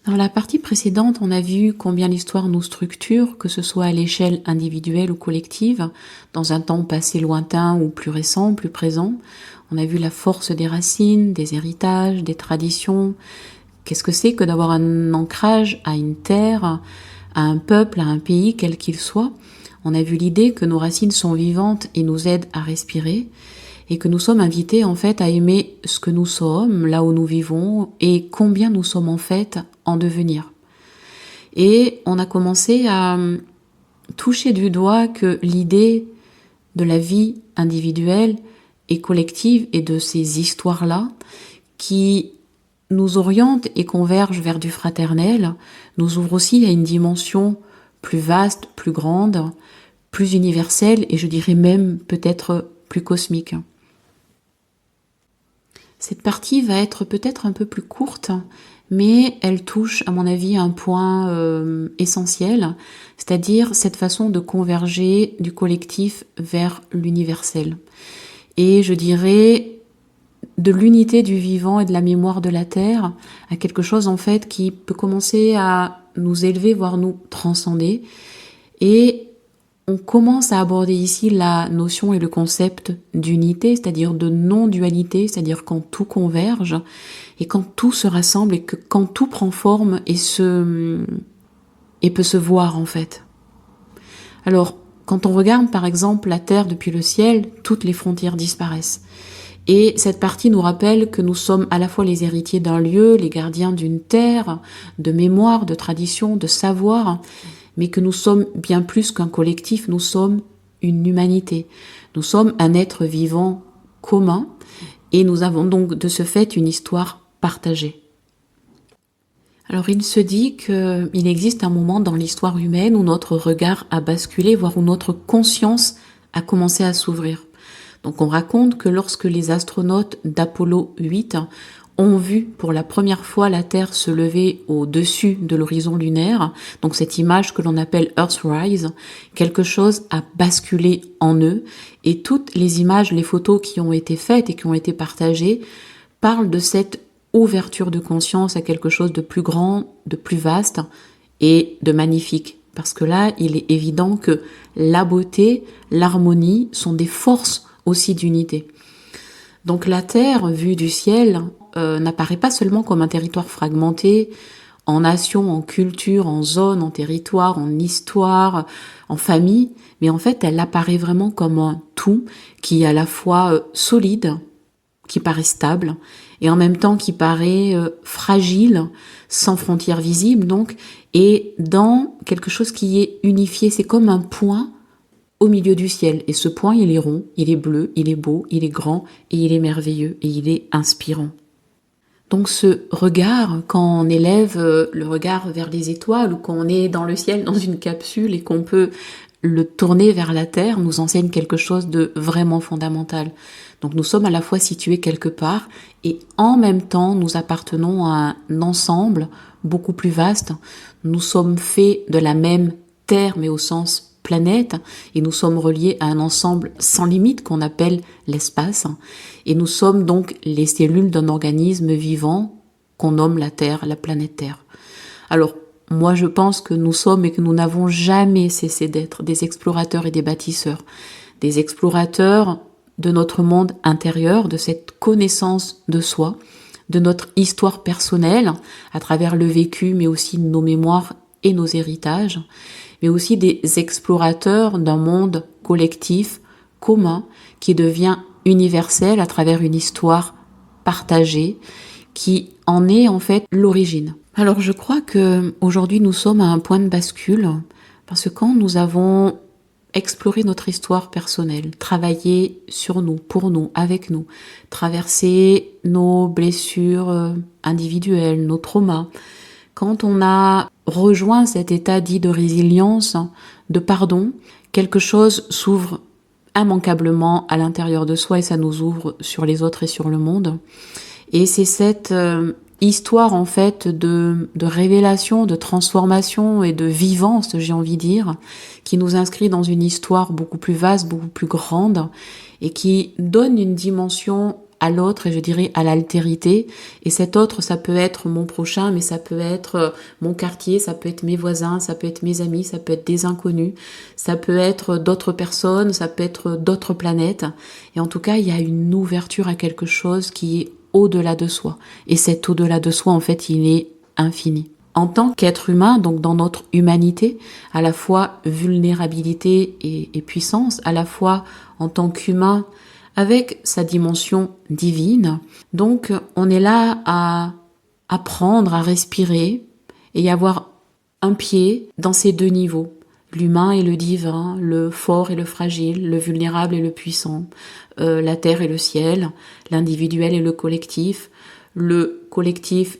Dans la partie précédente, on a vu combien l'histoire nous structure, que ce soit à l'échelle individuelle ou collective, dans un temps passé lointain ou plus récent, plus présent. On a vu la force des racines, des héritages, des traditions. Qu'est-ce que c'est que d'avoir un ancrage à une terre, à un peuple, à un pays, quel qu'il soit? On a vu l'idée que nos racines sont vivantes et nous aident à respirer, et que nous sommes invités en fait à aimer ce que nous sommes, là où nous vivons, et combien nous sommes en fait en devenir. Et on a commencé à toucher du doigt que l'idée de la vie individuelle et collective et de ces histoires-là qui nous orientent et convergent vers du fraternel, nous ouvre aussi à une dimension plus vaste, plus grande, plus universelle et je dirais même peut-être plus cosmique. Cette partie va être peut-être un peu plus courte, mais elle touche, à mon avis, un point essentiel, c'est-à-dire cette façon de converger du collectif vers l'universel. Et je dirais de l'unité du vivant et de la mémoire de la Terre à quelque chose en fait qui peut commencer à nous élever, voire nous transcender. Et on commence à aborder ici la notion et le concept d'unité, c'est-à-dire de non-dualité, c'est-à-dire quand tout converge et quand tout se rassemble et que quand tout prend forme et peut se voir en fait. Alors, quand on regarde par exemple la Terre depuis le ciel, toutes les frontières disparaissent. Et cette partie nous rappelle que nous sommes à la fois les héritiers d'un lieu, les gardiens d'une terre, de mémoire, de tradition, de savoir, mais que nous sommes bien plus qu'un collectif, nous sommes une humanité. Nous sommes un être vivant commun et nous avons donc de ce fait une histoire partagée. Alors il se dit qu'il existe un moment dans l'histoire humaine où notre regard a basculé, voire où notre conscience a commencé à s'ouvrir. Donc on raconte que lorsque les astronautes d'Apollo 8 ont vu pour la première fois la Terre se lever au-dessus de l'horizon lunaire, donc cette image que l'on appelle Earthrise, quelque chose a basculé en eux et toutes les images, les photos qui ont été faites et qui ont été partagées parlent de cette ouverture de conscience à quelque chose de plus grand, de plus vaste et de magnifique. Parce que là, il est évident que la beauté, l'harmonie sont des forces aussi d'unité. Donc la Terre, vue du ciel, n'apparaît pas seulement comme un territoire fragmenté, en nations, en culture, en zones, en territoire, en histoire, en famille, mais en fait elle apparaît vraiment comme un tout qui est à la fois solide, qui paraît stable, et en même temps qui paraît fragile, sans frontières visibles donc, et dans quelque chose qui est unifié, c'est comme un point au milieu du ciel. Et ce point, il est rond, il est bleu, il est beau, il est grand, et il est merveilleux, et il est inspirant. Donc ce regard, quand on élève le regard vers les étoiles, ou quand on est dans le ciel, dans une capsule, et qu'on peut le tourner vers la terre, nous enseigne quelque chose de vraiment fondamental. Donc nous sommes à la fois situés quelque part, et en même temps, nous appartenons à un ensemble beaucoup plus vaste. Nous sommes faits de la même terre, mais au sens planète, et nous sommes reliés à un ensemble sans limite qu'on appelle l'espace, et nous sommes donc les cellules d'un organisme vivant qu'on nomme la Terre, la planète Terre. Alors, moi je pense que nous sommes et que nous n'avons jamais cessé d'être des explorateurs et des bâtisseurs, des explorateurs de notre monde intérieur, de cette connaissance de soi, de notre histoire personnelle, à travers le vécu, mais aussi nos mémoires et nos héritages, mais aussi des explorateurs d'un monde collectif, commun, qui devient universel à travers une histoire partagée, qui en est en fait l'origine. Alors je crois que aujourd'hui nous sommes à un point de bascule, parce que quand nous avons exploré notre histoire personnelle, travaillé sur nous, pour nous, avec nous, traversé nos blessures individuelles, nos traumas, quand on a rejoint cet état dit de résilience, de pardon, quelque chose s'ouvre immanquablement à l'intérieur de soi et ça nous ouvre sur les autres et sur le monde. Et c'est cette histoire en fait de révélation, de transformation et de vivance, j'ai envie de dire, qui nous inscrit dans une histoire beaucoup plus vaste, beaucoup plus grande et qui donne une dimension à l'autre et je dirais à l'altérité. Et cet autre, ça peut être mon prochain, mais ça peut être mon quartier, ça peut être mes voisins, ça peut être mes amis, ça peut être des inconnus, ça peut être d'autres personnes, ça peut être d'autres planètes. Et en tout cas, il y a une ouverture à quelque chose qui est au-delà de soi. Et cet au-delà de soi, en fait, il est infini. En tant qu'être humain, donc dans notre humanité, à la fois vulnérabilité et puissance, à la fois en tant qu'humain avec sa dimension divine. Donc on est là à apprendre à respirer et avoir un pied dans ces deux niveaux. L'humain et le divin, le fort et le fragile, le vulnérable et le puissant, la terre et le ciel, l'individuel et le collectif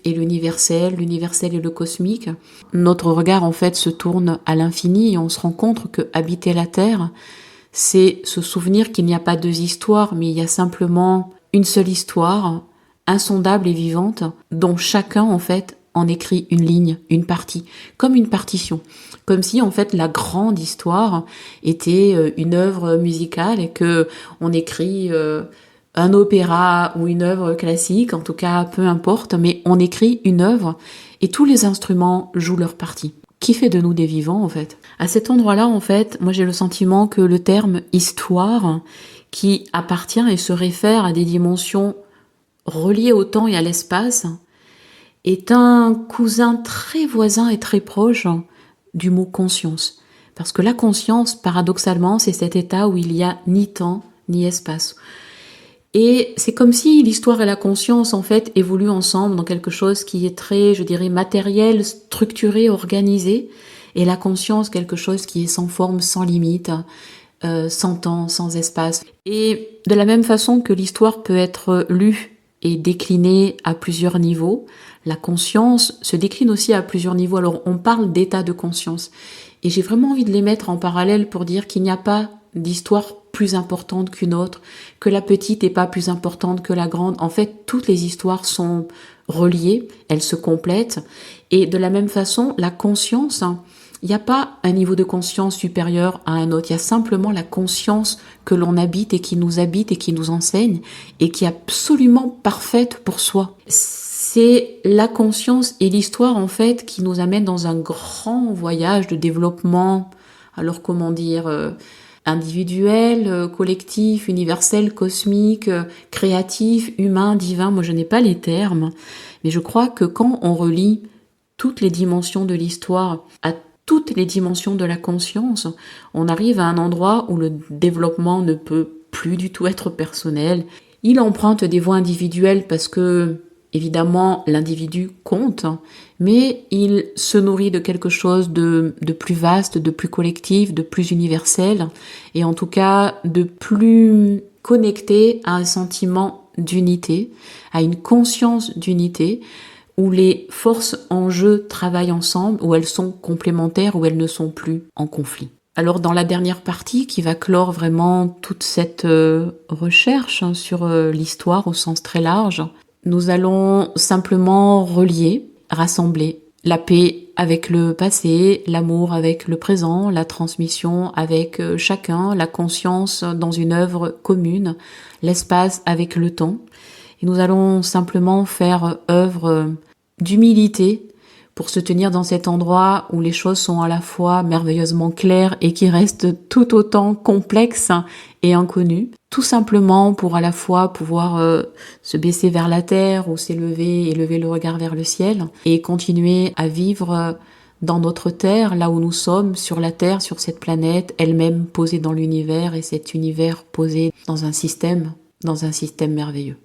et l'universel et le cosmique. Notre regard en fait se tourne à l'infini et on se rend compte que habiter la terre, c'est se souvenir qu'il n'y a pas deux histoires, mais il y a simplement une seule histoire, insondable et vivante, dont chacun en fait en écrit une ligne, une partie, comme une partition. Comme si en fait la grande histoire était une œuvre musicale et que on écrit un opéra ou une œuvre classique, en tout cas peu importe, mais on écrit une œuvre et tous les instruments jouent leur partie. Qui fait de nous des vivants en fait? À cet endroit-là en fait, moi j'ai le sentiment que le terme histoire, qui appartient et se réfère à des dimensions reliées au temps et à l'espace, est un cousin très voisin et très proche du mot conscience. Parce que la conscience, paradoxalement, c'est cet état où il n'y a ni temps ni espace. Et c'est comme si l'histoire et la conscience, en fait, évoluent ensemble dans quelque chose qui est très, je dirais, matériel, structuré, organisé. Et la conscience, quelque chose qui est sans forme, sans limite, sans temps, sans espace. Et de la même façon que l'histoire peut être lue et déclinée à plusieurs niveaux, la conscience se décline aussi à plusieurs niveaux. Alors, on parle d'état de conscience. Et j'ai vraiment envie de les mettre en parallèle pour dire qu'il n'y a pas d'histoire plus importante qu'une autre, que la petite n'est pas plus importante que la grande. En fait, toutes les histoires sont reliées, elles se complètent. Et de la même façon, la conscience, il n'y a pas un niveau de conscience supérieur à un autre. Il y a simplement la conscience que l'on habite et qui nous enseigne et qui est absolument parfaite pour soi. C'est la conscience et l'histoire, en fait, qui nous amènent dans un grand voyage de développement. Alors, comment dire, individuel, collectif, universel, cosmique, créatif, humain, divin. Moi, je n'ai pas les termes, mais je crois que quand on relie toutes les dimensions de l'histoire à toutes les dimensions de la conscience, on arrive à un endroit où le développement ne peut plus du tout être personnel. Il emprunte des voies individuelles parce que, évidemment, l'individu compte, mais il se nourrit de quelque chose de plus vaste, de plus collectif, de plus universel, et en tout cas de plus connecté à un sentiment d'unité, à une conscience d'unité, où les forces en jeu travaillent ensemble, où elles sont complémentaires, où elles ne sont plus en conflit. Alors dans la dernière partie qui va clore vraiment toute cette recherche sur l'histoire au sens très large, nous allons simplement relier, rassembler la paix avec le passé, l'amour avec le présent, la transmission avec chacun, la conscience dans une œuvre commune, l'espace avec le temps. Et nous allons simplement faire œuvre d'humilité pour se tenir dans cet endroit où les choses sont à la fois merveilleusement claires et qui restent tout autant complexes et inconnues. Tout simplement pour à la fois pouvoir se baisser vers la terre ou s'élever et lever le regard vers le ciel et continuer à vivre dans notre terre, là où nous sommes, sur la terre, sur cette planète, elle-même posée dans l'univers et cet univers posé dans un système merveilleux.